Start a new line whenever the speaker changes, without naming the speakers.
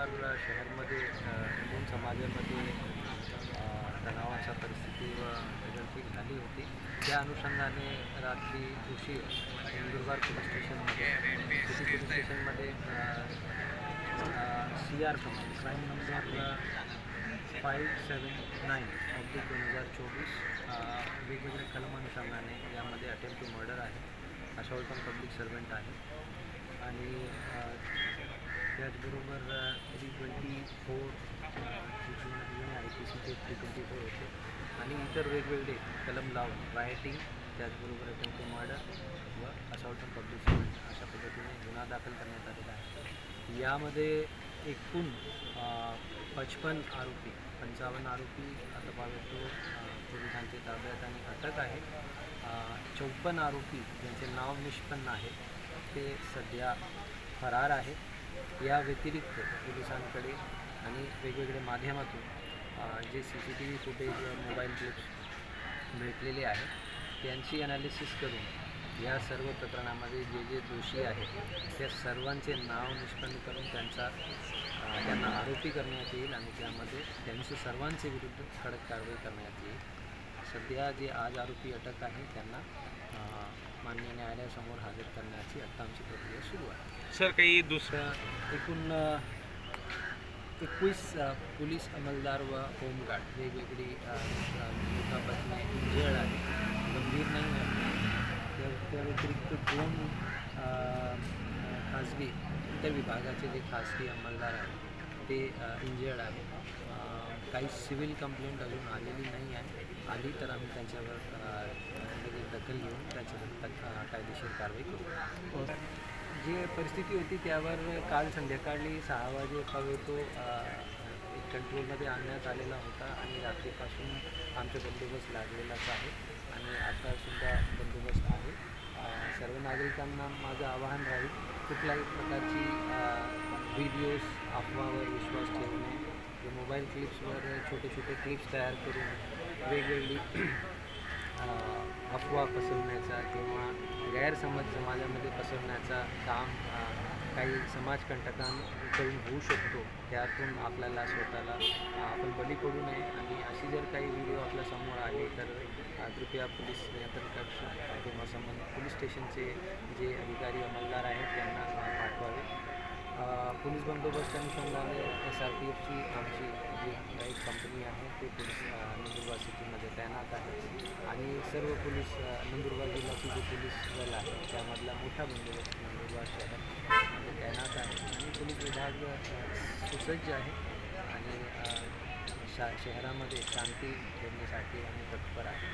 नंदुरबार शहरमध्ये हिंदू समाजामध्ये तणावाच्या परिस्थिती व वेगळी झाली होती। त्या अनुषंगाने रात्री उशीर नंदुरबार पोलीस स्टेशनमध्ये CR क्राईम नंबर 579/2024 वेगवेगळे कलमानुषंगाने यामध्ये अटेम्प्ट टू मर्डर आहे, असॉल्ट ऑन पब्लिक सर्वंट आहे आणि त्याचबरोबर 324 IPCचे 324 होते आणि इतर वेगवेगळे कलम लावून रायटिंग, त्याचबरोबर अटेम्प्ट टू मर्डर व असॉल्ट ऑन पब्लिक सर्वंट अशा पद्धतीने गुन्हा दाखल करण्यात आलेला आहे। यामध्ये एकूण 55 आरोपी आता पावेतो पोलिसांच्या ताब्यात आणि अटक आहे। 54 आरोपी ज्यांचे नाव निष्पन्न आहे ते सध्या फरार आहेत। या व्यतिरिक्त पोलिसांकडे आणि वेगवेगळ्या माध्यमातून जे CCTV फुटेज व मोबाईल क्लिप्स भेटलेले आहेत त्यांची ॲनालिसिस करून या सर्व प्रकरणामध्ये जे दोषी आहेत त्या सर्वांचे नाव निष्पन्न करून त्यांना आरोपी करण्यात येईल आणि त्यामध्ये त्यांचे सर्वांचे विरुद्ध कडक कारवाई करण्यात येईल। सध्या जे आज आरोपी अटक आहे त्यांना माननीय न्यायालयासमोर हजर करण्याची आता आमची प्रक्रिया सुरू आहे।
सर, काही दुसरं
एकूण 21 पोलीस अंमलदार व होमगार्ड वेगवेगळी दुखापतीने इंजर्ड आहे, गंभीर नाही आहे। त्या व्यतिरिक्त 2 खाजगी इतर विभागाचे जे खाजगी अंमलदार आहेत ते इंजर्ड आहेत। काही सिव्हिल कंप्लेंट अजून आलेली नाही आहे, आली तर आम्ही त्यांच्यावर लगेच दखल घेऊन त्यांच्यावर कायदेशीर कारवाई करू। जी परिस्थिती होती त्यावर काल संध्याकाळी 6 वाजेपासून तो एक कंट्रोलमध्ये आणण्यात आलेला होता आणि रात्रीपासून आमचा बंदोबस्त लागलेलाच आहे आणि आतासुद्धा बंदोबस्त आहे। सर्व नागरिकांना माझं आवाहन राहील, कुठल्याही प्रकारची व्हिडिओज अफवावर विश्वास ठेवू नये। मोबाईल क्लिप्सवर छोटे क्लिप्स तयार करून वेगवेगळी अफवा पसरवण्याचा किंवा गैरसमज समाजामध्ये पसरवण्याचा काम काही समाजकंटकांकडून होऊ शकतो। त्यातून आपल्याला स्वतःला आपण बली पडू नये आणि अशी जर काही व्हिडिओ आपल्या समोर आली तर कृपया पोलीस नियंत्रण कक्ष किंवा संबंधित पोलीस स्टेशनचे जे अधिकारी अंमलदार आहेत त्यांना पाठवावे। पोलीस बंदोबस्त अनुषंगाने SRPFची आमची जी एक कंपनी आहे ते पोलीस नंदुरबार सिटीमध्ये तैनात आहे आणि सर्व पोलीस नंदुरबार जिल्ह्याची जे पोलीस दल आहे त्यामधला मोठा बंदोबस्त नंदुरबार शहरामध्ये तैनात आहे आणि पोलीस विभाग सुसज्ज आहे आणि शहरामध्ये शांती ठेवण्यासाठी आम्ही तत्पर आहे।